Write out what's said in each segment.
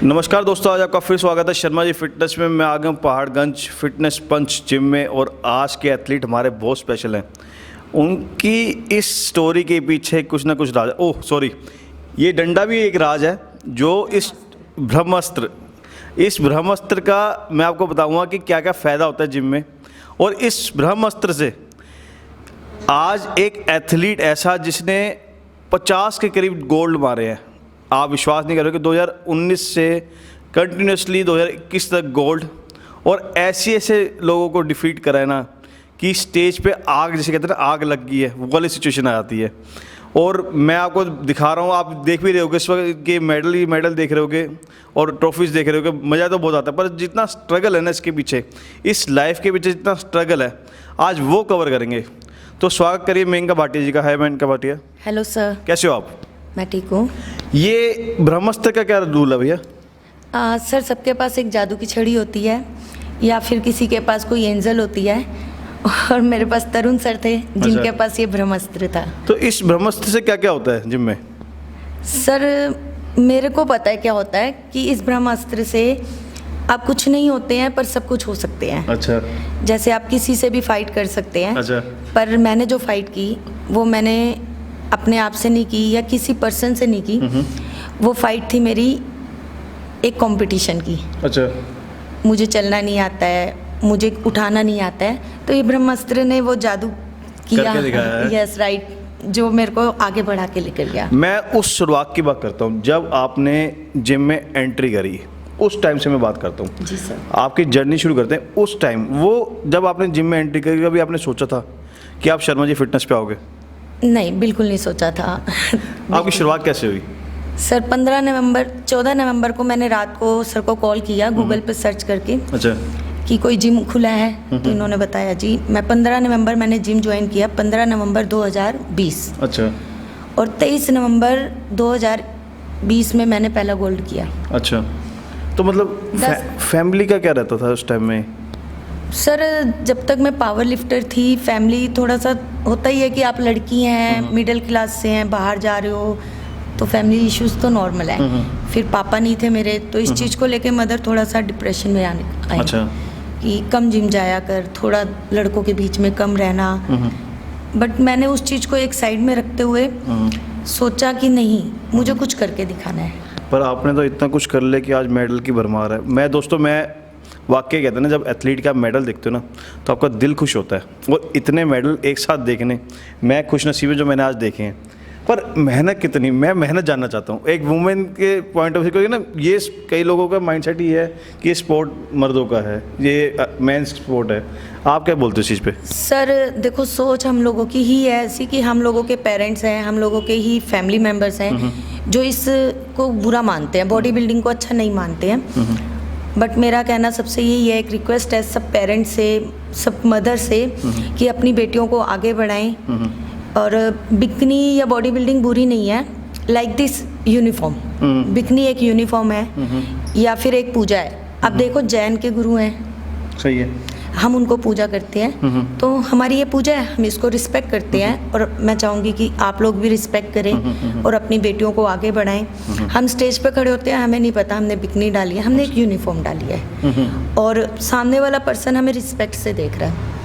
नमस्कार दोस्तों, आज आपका फिर स्वागत है शर्मा जी फिटनेस में। मैं आ गया हूँ पहाड़गंज फिटनेस पंच जिम में और आज के एथलीट हमारे बहुत स्पेशल हैं। उनकी इस स्टोरी के पीछे कुछ ना कुछ राज है। ओह सॉरी, ये डंडा भी एक राज है जो इस ब्रह्मास्त्र का मैं आपको बताऊंगा कि क्या क्या फ़ायदा होता है जिम में। और इस ब्रह्मास्त्र से आज एक एथलीट ऐसा जिसने 50 के करीब गोल्ड मारे हैं, आप विश्वास नहीं करोगे, 2019 से कंटिन्यूसली 2021 तक गोल्ड, और ऐसे लोगों को डिफीट करा है ना कि स्टेज पे आग, जैसे कहते हैं ना आग लग गई है, वो वाली सिचुएशन आ जाती है। और मैं आपको दिखा रहा हूँ, आप देख भी रहे होगे इस वक्त के मेडल ही मेडल देख रहे होगे और ट्रॉफीज़ देख रहे होगे, मज़ा तो बहुत आता है। पर जितना स्ट्रगल है ना इसके पीछे, इस लाइफ के पीछे जितना स्ट्रगल है, आज वो कवर करेंगे। तो स्वागत करिए मेनका भाटिया जी का। है मेनका भाटिया। हेलो सर, कैसे हो आप? मैं ठीक हूँ। ये ब्रह्मास्त्र का क्या रूल है भैया? सर, सबके पास एक जादू की छड़ी होती है या फिर किसी के पास कोई एंजल होती है, और मेरे पास तरुण सर थे जिनके पास ये ब्रह्मास्त्र था। तो इस ब्रह्मास्त्र से क्या क्या होता है जिम में? सर, मेरे को पता है क्या होता है कि इस ब्रह्मास्त्र से आप कुछ नहीं होते हैं पर सब कुछ हो सकते हैं। अच्छा। जैसे आप किसी से भी फाइट कर सकते हैं। अच्छा। पर मैंने जो फाइट की वो मैंने अपने आप से नहीं की या किसी पर्सन से नहीं की, वो फाइट थी मेरी एक कंपटीशन की। अच्छा। मुझे चलना नहीं आता है, मुझे उठाना नहीं आता है, तो ये ब्रह्मास्त्र ने वो जादू किया। करके दिखाया है। यस राइट, जो मेरे को आगे बढ़ा के लेकर गया। मैं उस शुरुआत की बात करता हूँ जब आपने जिम में एंट्री करी, उस टाइम से मैं बात करता हूँ। जी सर। आपकी जर्नी शुरू करते हैं उस टाइम। वो जब आपने जिम में एंट्री करी, कभी आपने सोचा था कि आप शर्मा जी फिटनेस पे आओगे? नहीं, बिल्कुल नहीं सोचा था। आपकी शुरुआत कैसे हुई? सर, 14 नवंबर को मैंने रात को सर को कॉल किया गूगल पे सर्च करके। अच्छा। कि कोई जिम खुला है, तो इन्होंने बताया जी। मैं 15 नवंबर मैंने जिम ज्वाइन किया, 15 नवंबर 2020। अच्छा। और 23 नवंबर 2020 में मैंने पहला गोल्ड किया। अच्छा, तो मतलब फैमिली का क्या रहता था उस टाइम में? सर, जब तक मैं पावर लिफ्टर थी, फैमिली थोड़ा सा होता ही है कि आप लड़की हैं, मिडिल क्लास से हैं, बाहर जा रहे हो, तो फैमिली इश्यूज तो नॉर्मल है। फिर पापा नहीं थे मेरे, तो इस चीज़ को लेके मदर थोड़ा सा डिप्रेशन में आए। अच्छा। कि कम जिम जाया कर, थोड़ा लड़कों के बीच में कम रहना। बट मैंने उस चीज़ को एक साइड में रखते हुए सोचा कि नहीं, मुझे कुछ करके दिखाना है। पर आपने तो इतना कुछ कर लिया कि आज मेडल की भरमार है। मैं वाकई कहते हैं ना, जब एथलीट का मेडल देखते हो ना तो आपका दिल खुश होता है। और इतने मेडल एक साथ देखने, मैं खुश नसीब है जो मैंने आज देखे हैं। पर मेहनत कितनी, मैं मेहनत जानना चाहता हूँ एक वुमेन के पॉइंट ऑफ व्यू, क्योंकि ना ये कई लोगों का माइंडसेट ही है कि ये स्पोर्ट मर्दों का है, ये मेंस स्पोर्ट है। आप क्या बोलते हो इस चीज़ पे? सर देखो, सोच हम लोगों की ही है ऐसी कि हम लोगों के पेरेंट्स हैं, हम लोगों के ही फैमिली मेम्बर्स हैं जो इसको बुरा मानते हैं, बॉडी बिल्डिंग को अच्छा नहीं मानते हैं। बट मेरा कहना सबसे यही है, एक रिक्वेस्ट है सब पेरेंट्स से, सब मदर से, कि अपनी बेटियों को आगे बढ़ाएं। और बिकनी या बॉडी बिल्डिंग बुरी नहीं है, लाइक दिस यूनिफॉर्म। बिकनी एक यूनिफॉर्म है या फिर एक पूजा है। अब देखो, जैन के गुरु हैं, सही है, हम उनको पूजा करते हैं, तो हमारी ये पूजा है, हम इसको रिस्पेक्ट करते हैं। और मैं चाहूँगी कि आप लोग भी रिस्पेक्ट करें और अपनी बेटियों को आगे बढ़ाएं। हम स्टेज पे खड़े होते हैं, हमें नहीं पता हमने बिकनी डाली है, हमने एक यूनिफॉर्म डाली है, और सामने वाला पर्सन हमें रिस्पेक्ट से देख रहा है।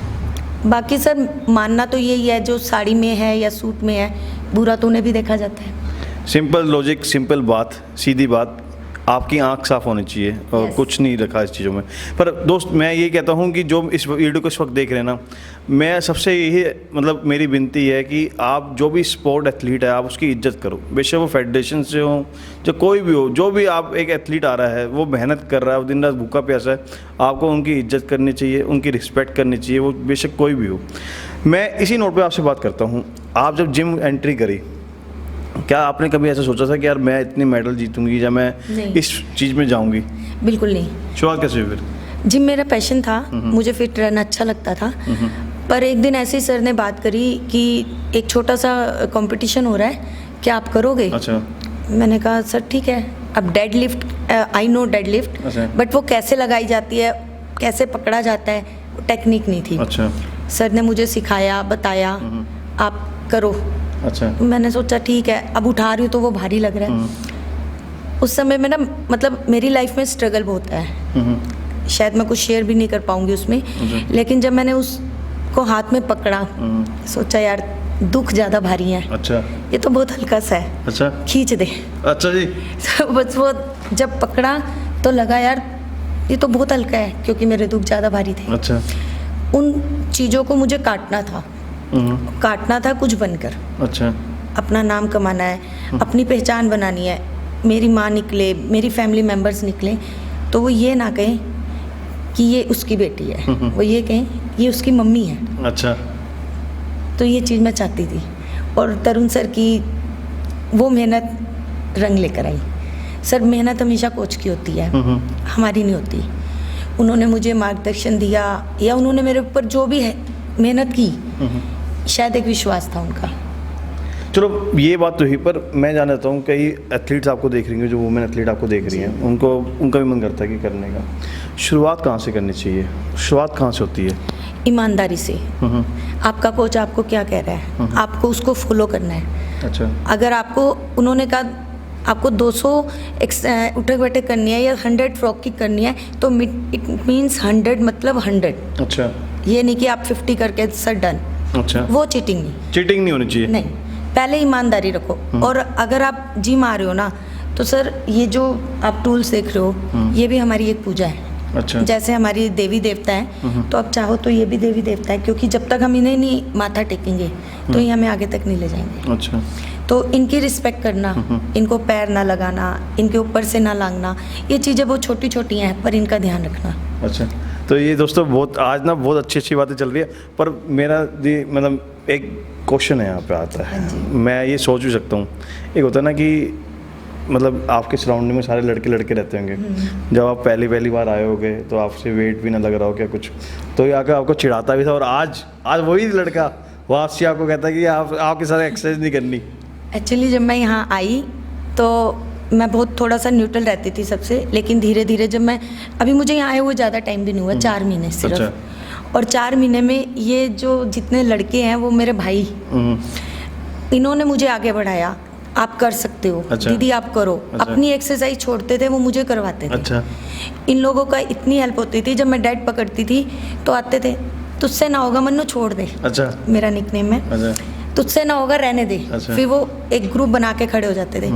बाकी सर, मानना तो यही है, जो साड़ी में है या सूट में है, बुरा तो उन्हें भी देखा जाता है। सिंपल लॉजिक, सिंपल बात, सीधी बात। आपकी आंख साफ होनी चाहिए और कुछ नहीं रखा इस चीज़ों में। पर दोस्त, मैं ये कहता हूँ कि जो इस वीडियो को इस वक्त देख रहे हैं ना, मैं सबसे यही मतलब मेरी विनती है कि आप जो भी स्पोर्ट एथलीट है, आप उसकी इज्जत करो। बेशक वो फेडरेशन से हो, जो कोई भी हो, जो भी आप एक एथलीट आ रहा है, वो मेहनत कर रहा है, वो दिन रात भूखा प्यासा है, आपको उनकी इज्जत करनी चाहिए, उनकी रिस्पेक्ट करनी चाहिए, वो बेशक कोई भी हो। मैं इसी नोट पर आपसे बात करता हूँ, आप जब जिम एंट्री करी, क्या आपने कभी ऐसा सोचा था कि यार मैं इतने मेडल जीतूंगी या मैं इस चीज़ में जाऊंगी? बिल्कुल नहीं। शुरुआत कैसे हुई फिर? जिम मेरा पैशन था, मुझे फिट रहना अच्छा लगता था। पर एक दिन ऐसे ही सर ने बात करी कि एक छोटा सा कंपटीशन हो रहा है, क्या आप करोगे? अच्छा। मैंने कहा सर ठीक है। अब dead lift, I know dead lift, but वो कैसे लगाई जाती है, कैसे पकड़ा जाता है, टेक्निक नहीं थी। अच्छा। सर ने मुझे सिखाया, बताया, आप करो। अच्छा। मैंने सोचा ठीक है, अब उठा रही हूँ तो वो भारी लग रहा है। उस समय में ना मतलब मेरी लाइफ में स्ट्रगल बहुत है, शायद मैं कुछ शेयर भी नहीं कर पाऊंगी उसमें, लेकिन जब मैंने उसको हाथ में पकड़ा, सोचा यार दुख ज़्यादा भारी है, अच्छा, ये तो बहुत हल्का सा है, अच्छा, खींच दे। अच्छा जी, तो बस वो जब पकड़ा तो लगा यार ये तो बहुत हल्का है, क्योंकि मेरे दुख ज़्यादा भारी थे। अच्छा, उन चीज़ों को मुझे काटना था कुछ बनकर, अच्छा, अपना नाम कमाना है, अपनी पहचान बनानी है। मेरी माँ निकले, मेरी फैमिली मेम्बर्स निकले तो वो ये ना कहें कि ये उसकी बेटी है, वो ये कहें ये उसकी मम्मी है। अच्छा, तो ये चीज़ मैं चाहती थी, और तरुण सर की वो मेहनत रंग लेकर आई। सर मेहनत हमेशा कोच की होती है, हमारी नहीं होती। उन्होंने मुझे मार्गदर्शन दिया, या उन्होंने मेरे ऊपर जो भी है मेहनत की, शायद एक विश्वास था उनका। चलो ये बात तो ही, पर मैं जानना चाहता हूँ कई एथलीट्स आपको देख रही हैं, जो वुमेन एथलीट आपको देख रही हैं, उनका भी मन करता है कि करने का। शुरुआत कहाँ से करनी चाहिए, शुरुआत कहाँ से होती है? ईमानदारी से। आपका कोच आपको क्या कह रहा है, आपको उसको फॉलो करना है। अच्छा, अगर आपको उन्होंने कहा आपको 200 उठक बैठक करनी है या 100 फ्रॉक किक करनी है, तो इट मीन्स 100 मतलब 100। अच्छा, ये नहीं कि आप 50 करके सर डन, अच्छा, वो चीटिंग नहीं। चीटिंग नहीं होनी चाहिए। नहीं, पहले ईमानदारी रखो। और अगर आप जिम आ रहे हो ना, तो सर ये जो आप टूल्स देख रहे हो, ये भी हमारी एक पूजा है। अच्छा, जैसे हमारी देवी देवता है, तो आप चाहो तो ये भी देवी देवता है, क्योंकि जब तक हम इन्हें नहीं माथा टेकेंगे तो ये हमें आगे तक नहीं ले जाएंगे। अच्छा, तो इनकी रिस्पेक्ट करना, इनको पैर ना लगाना, इनके ऊपर से ना लांगना, ये चीज़ें बहुत छोटी छोटी हैं, पर इनका ध्यान रखना। अच्छा, तो ये दोस्तों बहुत आज ना बहुत अच्छी अच्छी बातें चल रही है, पर मेरा जी मतलब एक क्वेश्चन है यहाँ पे आता है, मैं ये सोच भी सकता हूँ। एक होता है ना कि मतलब आपके सराउंडिंग में सारे लड़के रहते होंगे, जब आप पहली बार आए होगे तो आपसे वेट भी ना लग रहा हो क्या कुछ, तो ये आकर आपको चिढ़ाता भी था, और आज वही लड़का वापसी आपको कहता है कि आपके साथ एक्सरसाइज नहीं करनी। एक्चुअली जब मैं यहाँ आई तो मैं बहुत थोड़ा सा न्यूट्रल रहती थी सबसे, लेकिन धीरे धीरे जब मैं अभी मुझे यहाँ आए हुए ज़्यादा टाइम भी नहीं हुआ, 4 महीने सिर्फ। अच्छा। और 4 महीने में ये जो जितने लड़के हैं वो मेरे भाई, इन्होंने मुझे आगे बढ़ाया। आप कर सकते हो। अच्छा। दीदी आप करो। अच्छा। अपनी एक्सरसाइज छोड़ते थे, वो मुझे करवाते थे। अच्छा, इन लोगों का इतनी हेल्प होती थी। जब मैं डेट पकड़ती थी तो आते थे, तुझसे ना होगा मन्नू, छोड़ दे। अच्छा, मेरा निकनेम है, अच्छा, तुझसे ना होगा रहने दे। अच्छा। फिर वो एक ग्रुप बना के खड़े हो जाते थे,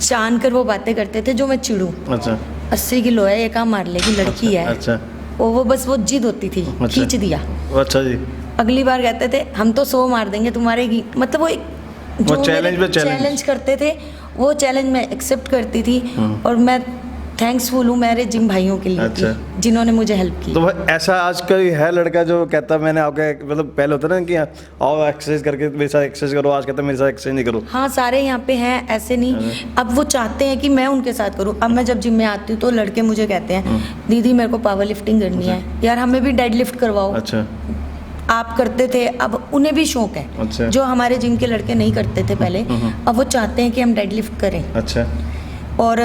जानकर वो बातें करते थे जो मैं चिढ़ूं। अच्छा, 80 किलो है, ये काम मार लेगी, लड़की है। अच्छा, वो बस वो जिद होती थी, अच्छा। खींच दिया। अच्छा जी, अगली बार कहते थे हम तो 100 मार देंगे तुम्हारे की, मतलब वो एक वो चैलेंज पे चैलेंज करते थे, वो चैलेंज मैं एक्सेप्ट करती थी। और मैं थैंक्सफुल हूँ मेरे जिम भाइयों के लिए अच्छा। जिन्होंने मुझे हेल्प की। तो भाई ऐसा आजकल है लड़का जो कहता मैंने आपके मतलब पहले होता ना कि आओ एक्सरसाइज करके मेरे साथ एक्सरसाइज करो, आज कहता मेरे साथ एक्सरसाइज नहीं करो। हाँ, सारे यहाँ पे हैं, ऐसे नहीं। अब वो चाहते हैं कि मैं उनके साथ करूँ। अब मैं जब जिम में आती हूँ तो लड़के मुझे कहते हैं दीदी मेरे को पावर लिफ्टिंग करनी है, यार हमें भी डेड लिफ्ट करवाओ। अच्छा, आप करते थे, अब उन्हें भी शौक है। अच्छा। जो हमारे जिम के लड़के नहीं करते थे पहले, अब वो चाहते हैं कि हम डेड लिफ्ट करें। अच्छा, और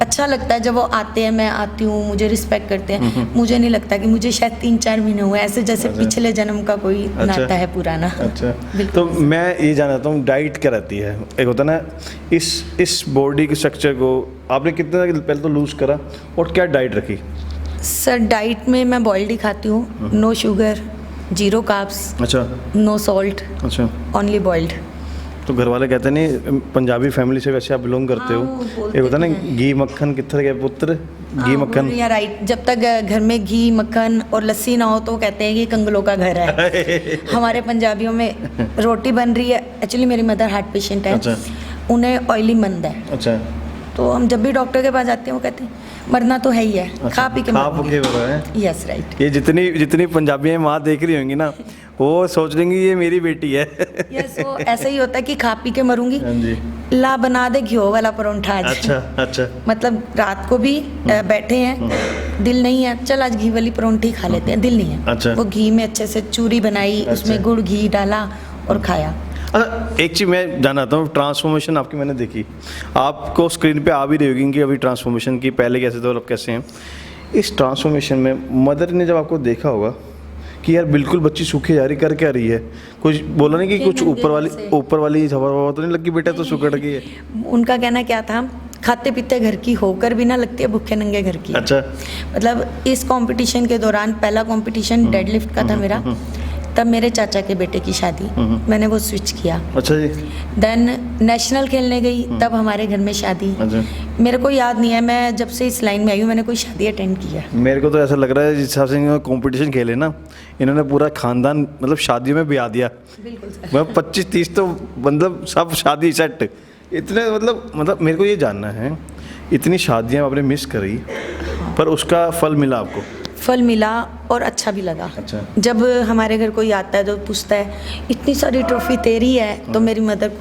अच्छा लगता है जब वो आते हैं, मैं आती हूँ, मुझे रिस्पेक्ट करते हैं। मुझे नहीं लगता कि मुझे शायद 3-4 महीने हुए, ऐसे जैसे अच्छा। पिछले जन्म का कोई अच्छा। नाता है पुराना। अच्छा, बिल्कुल। तो मैं ये जानना चाहता हूँ डाइट क्या रहती है? एक होता ना इस बॉडी के स्ट्रक्चर को आपने कितना पहले तो लूज करा, और क्या डाइट रखी? सर डाइट में मैं बॉइल्ड ही खाती हूँ, नो शुगर, 0 कार्ब्स, अच्छा, नो सॉल्ट, अच्छा। Only boiled. तो घर वाले कहते नहीं पंजाबी फैमिली से वैसे आप बिलोंग करते हाँ, हो, वो बोलते एक होता ना हैं। घी मक्खन कितने के पुत्र, घी मक्खन। या राइट, जब तक घर में घी मक्खन और लस्सी ना हो तो कहते हैं कि कंगलों का घर है। हमारे पंजाबियों में रोटी बन रही है, एक्चुअली मेरी मदर हार्ट पेशेंट है। अच्छा। उन्हें ऑयली मंद है, अच्छा, तो हम जब भी डॉक्टर के पास जाते हैं वो कहते हैं मरना तो है ही है, खा पी के खा मरेंगे। पी के मरो। Yes right. ये जितनी पंजाबी माँ देख रही होंगी ना, वो सोच लेंगी ये मेरी बेटी है। यस, वो ऐसा ही होता है कि खा पी के मरूंगी, हाँ जी। ला बना दे घी वाला परोंठा आज। अच्छा, अच्छा, मतलब रात को भी बैठे हैं, दिल नहीं है, चल आज घी वाली परोंठी खा लेते हैं, दिल नहीं है। अच्छा। वो घी में अच्छे से चूरी बनाई, उसमें अच्छा। गुड़ घी डाला और खाया। अच्छा, एक चीज़ मैं जानना चाहता हूँ, ट्रांसफॉर्मेशन आपकी मैंने देखी, आपको स्क्रीन पे आ भी रही होगी कि अभी ट्रांसफॉर्मेशन की, पहले कैसे थे और अब कैसे हैं। इस ट्रांसफॉर्मेशन में मदर ने जब आपको देखा होगा कि यार बिल्कुल बच्ची सूखी जा रही, कर क्या रही है, कुछ बोला नहीं कि कुछ ऊपर वाली हवा तो नहीं लगी, बेटा तो सुकड़ गई है? उनका कहना क्या था, खाते पीते घर की होकर भी ना लगती है भूखे नंगे घर की। अच्छा। मतलब इस कंपटीशन के दौरान पहला कंपटीशन डेडलिफ्ट का था मेरा, तब मेरे चाचा के बेटे की शादी, मैंने वो स्विच किया। अच्छा जी। देन नेशनल खेलने गई, तब हमारे घर में शादी। अच्छा। मेरे को याद नहीं है, मैं जब से इस लाइन में आई हूँ मैंने कोई शादी अटेंड की है। मेरे को तो ऐसा लग रहा है जिस हिसाब से इन्होंने कंपटीशन खेले ना, इन्होंने पूरा खानदान मतलब शादियों में ब्याह दिया। बिल्कुल सर। मैं 25-30 तो मतलब सब शादी सेट इतने मतलब मेरे को ये जानना है, इतनी शादियाँ आपने मिस करी पर उसका फल मिला आपको? फल मिला और अच्छा भी लगा। अच्छा। जब हमारे घर कोई आता है तो पूछता है इतनी सारी ट्रॉफी तेरी है, तो मेरी मदर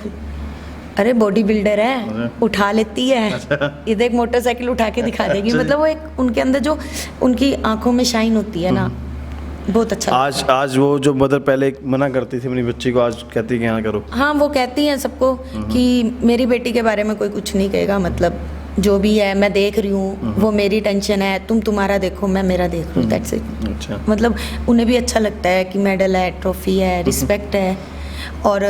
अरे बॉडी बिल्डर है, उठा लेती है, इधर एक मोटरसाइकिल उठा के दिखा देगी। मतलब वो एक उनके अंदर जो उनकी आंखों में शाइन होती है ना, बहुत अच्छा। आज वो जो मदर पहले मना करती थी अपनी बच्ची को, आज कहती है कि हाँ करो। हाँ, वो कहती हैं सबको कि मेरी बेटी के बारे में कोई कुछ नहीं कहेगा, मतलब जो भी है मैं देख रही हूँ, वो मेरी टेंशन है, तुम तुम्हारा देखो मैं मेरा देख रही हूँ, दैट्स इट। अच्छा। मतलब उन्हें भी अच्छा लगता है कि मेडल है, ट्रॉफी है, रिस्पेक्ट है। और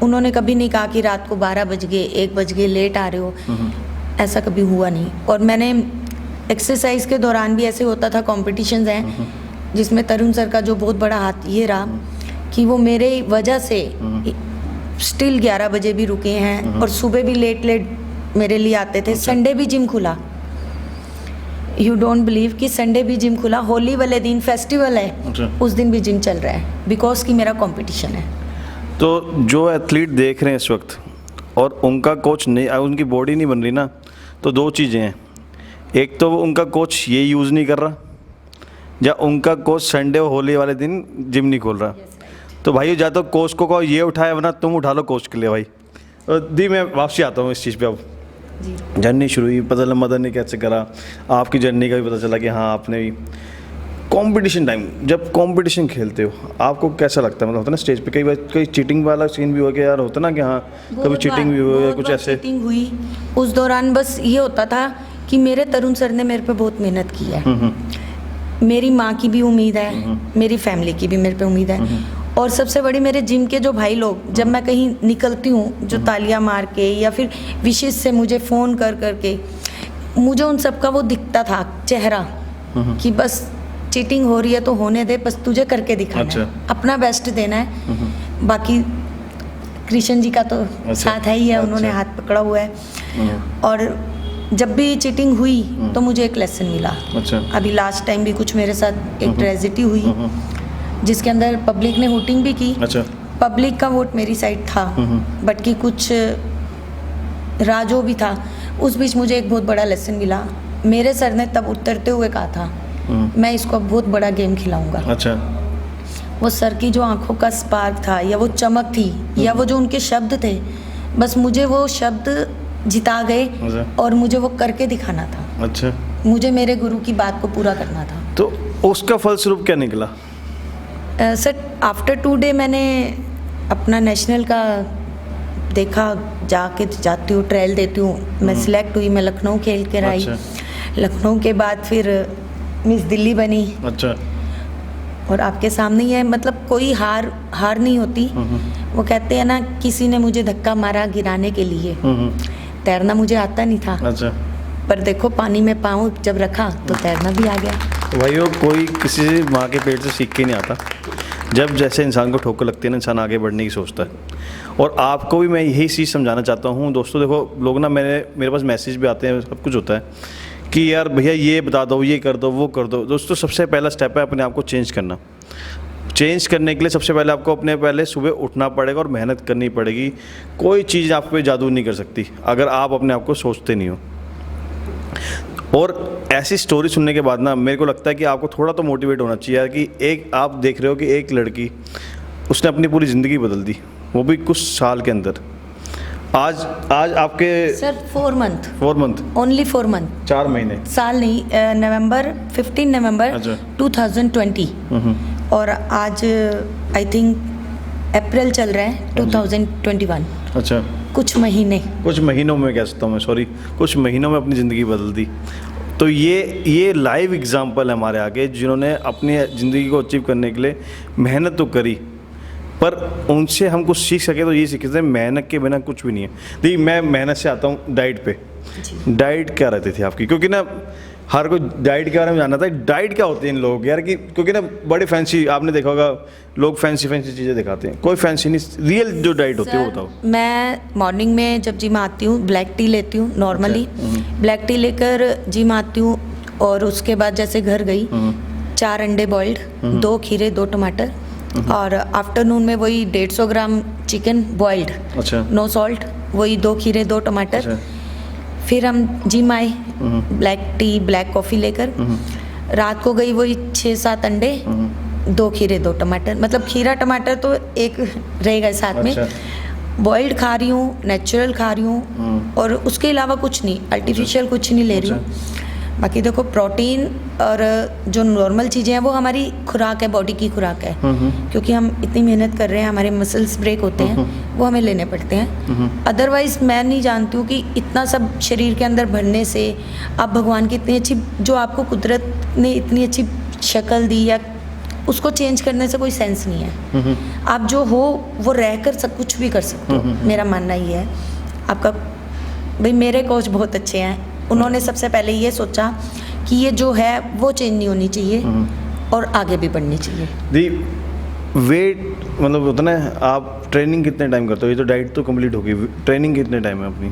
उन्होंने कभी नहीं कहा कि रात को 12 बज गए, 1 बज गए, लेट आ रहे हो, ऐसा कभी हुआ नहीं। और मैंने एक्सरसाइज के दौरान भी ऐसे होता था, कॉम्पिटिशन्स हैं जिसमें तरुण सर का जो बहुत बड़ा हाथ ये रहा कि वो मेरे वजह से स्टिल 11 बजे भी रुके हैं और सुबह भी लेट मेरे लिए आते थे। संडे भी जिम खुला, यू डोंट बिलीव कि संडे भी जिम खुला, होली वाले दिन फेस्टिवल है, उस दिन भी जिम चल रहा है, बिकॉज कि मेरा कंपटीशन है। तो जो एथलीट देख रहे हैं इस वक्त और उनका कोच नहीं, उनकी बॉडी नहीं बन रही ना, तो 2 चीज़ें हैं, एक तो उनका कोच ये यूज़ नहीं कर रहा, या उनका कोच संडे और होली वाले दिन जिम नहीं खोल रहा। तो भाई या तो कोच को कहो ये उठाए, वरना तुम उठा लो कोच के लिए भाई। दी मैं वापसी आता हूँ इस चीज़ पे। अब जर्नी शुरू हुई, पता चला मदर ने कैसे करा, आपकी जर्नी का भी पता चला कि हाँ आपने भी कंपटीशन टाइम, जब कंपटीशन खेलते हो आपको कैसा लगता है? मतलब होता है ना स्टेज पे कई बार कोई चीटिंग वाला सीन भी हो गया यार, होता ना कि हाँ कभी चीटिंग भी हो गया, कुछ ऐसे चीटिंग हुई उस दौरान। बस ये होता था कि मेरे तरुण सर ने मेरे पे बहुत मेहनत की है, मेरी माँ की भी उम्मीद है, मेरी फैमिली की भी मेरे पे उम्मीद है, और सबसे बड़ी मेरे जिम के जो भाई लोग, जब मैं कहीं निकलती हूँ जो तालियां मार के या फिर विशेष से मुझे फ़ोन कर करके, मुझे उन सब का वो दिखता था चेहरा कि बस चीटिंग हो रही है तो होने दे, बस तुझे करके दिखाना है, अपना बेस्ट देना है। बाकी कृष्ण जी का तो साथ है ही है, उन्होंने हाथ पकड़ा हुआ है। और जब भी चीटिंग हुई तो मुझे एक लेसन मिला। अभी लास्ट टाइम भी कुछ मेरे साथ एक ट्रेजेडी हुई जिसके अंदर पब्लिक ने वोटिंग भी की। पब्लिक का वोट मेरी साइड था, बट कि कुछ राजो भी था। उस बीच मुझे एक बहुत बड़ा लेसन मिला। मेरे सर ने तब उतरते हुए कहा था मैं इसको बहुत बड़ा गेम खिलाऊंगा। वो सर की जो आंखों का स्पार्क था, या वो चमक थी, या वो जो उनके शब्द थे, बस मुझे वो शब्द जिता गए और मुझे वो करके दिखाना था। मुझे मेरे गुरु की बात को पूरा करना था। तो उसका फलस्वरूप क्या निकला? सर आफ्टर 2 डे मैंने अपना नेशनल का देखा, जाती हूँ, ट्रायल देती हूँ, मैं सिलेक्ट हुई, मैं लखनऊ खेल कर आई। लखनऊ के बाद फिर मिस दिल्ली बनी। और आपके सामने ही है, मतलब कोई हार नहीं होती। वो कहते हैं ना, किसी ने मुझे धक्का मारा गिराने के लिए, तैरना मुझे आता नहीं था। पर देखो पानी में पाँव जब रखा तो तैरना भी आ गया। भाई वो कोई किसी माँ के पेट से सीख के नहीं आता, जब जैसे इंसान को ठोकर लगती है ना, इंसान आगे बढ़ने की सोचता है। और आपको भी मैं यही चीज़ समझाना चाहता हूँ दोस्तों। देखो लोग ना मेरे पास मैसेज भी आते हैं, सब कुछ होता है कि यार भैया ये बता दो, ये कर दो, वो कर दो। दोस्तों सबसे पहला स्टेप है अपने आप को चेंज करना। चेंज करने के लिए सबसे पहले आपको पहले सुबह उठना पड़ेगा और मेहनत करनी पड़ेगी। कोई चीज़ आप पे जादू नहीं कर सकती अगर आप अपने आप को सोचते नहीं हो। और ऐसी स्टोरी सुनने के बाद ना मेरे को लगता है कि आपको थोड़ा तो मोटिवेट होना चाहिए यार, कि एक आप देख रहे हो कि एक लड़की, उसने अपनी पूरी ज़िंदगी बदल दी, वो भी कुछ साल के अंदर। आज आपके सर 4 मंथ ओनली 4 मंथ, 4 महीने, साल नहीं। नवंबर 15 नवंबर 2020 और आज आई थिंक अप्रैल चल रहा है 2021। कुछ महीनों में कह सकता हूँ मैं, सॉरी, कुछ महीनों में अपनी ज़िंदगी बदल दी। तो ये लाइव एग्जांपल है हमारे आगे, जिन्होंने अपनी ज़िंदगी को अचीव करने के लिए मेहनत तो करी, पर उनसे हम कुछ सीख सके तो ये सीख सकते हैं, मेहनत के बिना कुछ भी नहीं है। देखिए मैं मेहनत से आता हूँ डाइट पे, डाइट क्या रहती थी आपकी, क्योंकि ना हर कोई डाइट के बारे में जानना था, डाइट क्या होती है इन लोगों की यार, कि क्योंकि ना बड़े फैंसी, आपने देखा होगा लोग फैंसी चीज़ें दिखाते हैं, कोई फैंसी नहीं, रियल जो डाइट होती है वो बताओ। मैं मॉर्निंग में जब जिम आती हूँ ब्लैक टी लेती हूँ नॉर्मली, ब्लैक टी लेकर जिम आती हूँ, और उसके बाद जैसे घर गई 4 अंडे बॉइल्ड, 2 खीरे 2 टमाटर, और आफ्टरनून में वही 150 ग्राम चिकन बॉइल्ड, अच्छा, नो सॉल्ट, वही 2 खीरे 2 टमाटर। अच्छा। फिर हम जिम आए ब्लैक टी ब्लैक कॉफ़ी लेकर, रात को गई वही 6-7 अंडे, 2 खीरे 2 टमाटर, मतलब खीरा टमाटर तो एक रहेगा साथ में। अच्छा। बॉइल्ड खा रही हूँ, नेचुरल खा रही हूँ, और उसके अलावा कुछ नहीं, आर्टिफिशियल कुछ नहीं ले रही हूँ। बाकी देखो प्रोटीन और जो नॉर्मल चीज़ें हैं वो हमारी खुराक है, बॉडी की खुराक है, क्योंकि हम इतनी मेहनत कर रहे हैं, हमारे मसल्स ब्रेक होते हैं, वो हमें लेने पड़ते हैं। अदरवाइज़ मैं नहीं जानती हूँ कि इतना सब शरीर के अंदर भरने से आप भगवान की इतनी अच्छी, जो आपको कुदरत ने इतनी अच्छी शक्ल दी, या उसको चेंज करने से कोई सेंस नहीं है। आप जो हो वो रहकर सब कुछ भी कर सकते हो, मेरा मानना ये है। आपका भाई मेरे कोच बहुत अच्छे हैं, उन्होंने सबसे पहले ये सोचा कि ये जो है वो चेंज नहीं होनी चाहिए और आगे भी बढ़नी चाहिए। दी वेट मतलब होता ना, आप ट्रेनिंग कितने टाइम करते हो, ये तो डाइट तो कंप्लीट होगी, ट्रेनिंग कितने टाइम है अपनी?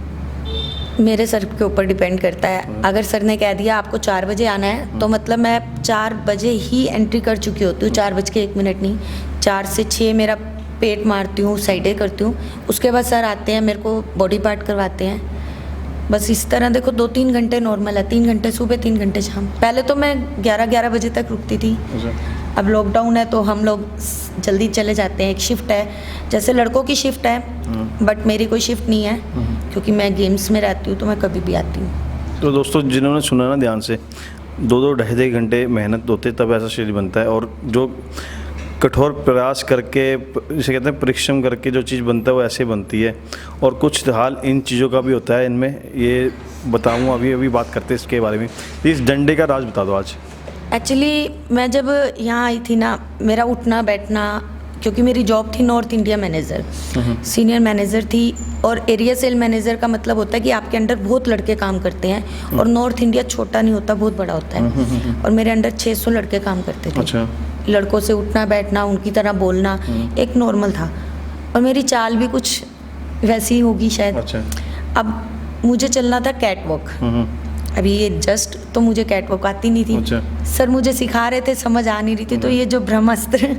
मेरे सर के ऊपर डिपेंड करता है। अगर सर ने कह दिया आपको 4 बजे आना है, तो मतलब मैं 4 बजे ही एंट्री कर चुकी होती हूँ, 4 बज के 1 मिनट नहीं, 4 से 6 मेरा पेट मारती हूँ, साइडें करती हूँ, उसके बाद सर आते हैं, मेरे को बॉडी पार्ट करवाते हैं। बस इस तरह देखो 2-3 घंटे नॉर्मल है, 3 घंटे सुबह 3 घंटे शाम। पहले तो मैं 11 बजे तक रुकती थी, अब लॉकडाउन है तो हम लोग जल्दी चले जाते हैं। एक शिफ्ट है, जैसे लड़कों की शिफ्ट है, बट मेरी कोई शिफ्ट नहीं है, क्योंकि मैं गेम्स में रहती हूँ तो मैं कभी भी आती हूँ। तो दोस्तों जिन्होंने सुना ना ध्यान से, 2-2 ढाई घंटे मेहनत होते तब ऐसा शरीर बनता है, और जो कठोर प्रयास करके, जिसे कहते हैं परिश्रम करके जो चीज़ बनता है वो ऐसे बनती है। और कुछ हाल इन चीज़ों का भी होता है इनमें, ये बताऊँगा, अभी बात करते हैं इसके बारे में। इस डंडे का राज बता दो आज। एक्चुअली मैं जब यहाँ आई थी ना, मेरा उठना बैठना, क्योंकि मेरी जॉब थी north India manager, senior manager थी, और एरिया सेल मैनेजर का मतलब होता है कि आपके अंडर बहुत लड़के काम करते हैं, और नॉर्थ इंडिया छोटा नहीं होता, बहुत बड़ा होता है, और मेरे अंडर 600 लड़के काम करते थे। अच्छा। लड़कों से उठना बैठना, उनकी तरह बोलना एक नॉर्मल था, और मेरी चाल भी कुछ वैसी ही होगी शायद। अच्छा। अब मुझे चलना था कैट वॉक, अभी ये जस्ट तो मुझे कैट वॉक आती नहीं थी। अच्छा। सर मुझे सिखा रहे थे, समझ आ नहीं रही थी, तो ये जो ब्रह्मास्त्र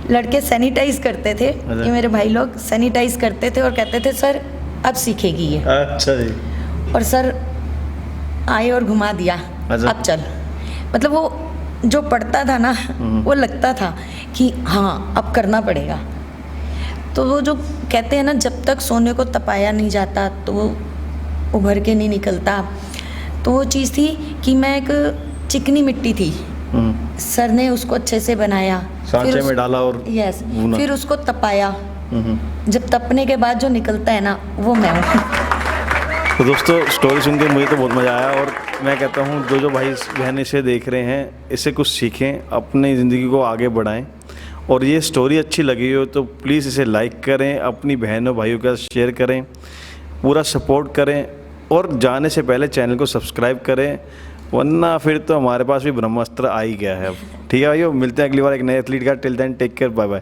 लड़के सैनिटाइज करते थे, ये मेरे भाई लोग सैनिटाइज करते थे और कहते थे सर अब सीखेगी ये। अच्छा जी। और सर आए और घुमा दिया, अच्छा। अब चल। मतलब वो जो पढ़ता था ना, वो लगता था कि हाँ अब करना पड़ेगा। तो वो जो कहते हैं ना, जब तक सोने को तपाया नहीं जाता तो वो उभर के नहीं निकलता, तो वो चीज़ थी कि मैं एक चिकनी मिट्टी थी, सर ने उसको अच्छे से बनाया, सांचे में डाला और यस, भुना। फिर उसको तपाया, जब तपने के बाद जो निकलता है ना, वो मैं हूँ। तो दोस्तों स्टोरी सुन के मुझे तो बहुत मज़ा आया, और मैं कहता हूँ जो भाई बहन इसे देख रहे हैं, इससे कुछ सीखें, अपनी ज़िंदगी को आगे बढ़ाएं, और ये स्टोरी अच्छी लगी हो तो प्लीज़ इसे लाइक करें, अपनी बहनों भाइयों के साथ शेयर करें, पूरा सपोर्ट करें, और जाने से पहले चैनल को सब्सक्राइब करें, वरना फिर तो हमारे पास भी ब्रह्मास्त्र आ ही गया है अब। ठीक है भाइयों, मिलते हैं अगली बार एक नए एथलीट का। Till then take care, bye bye.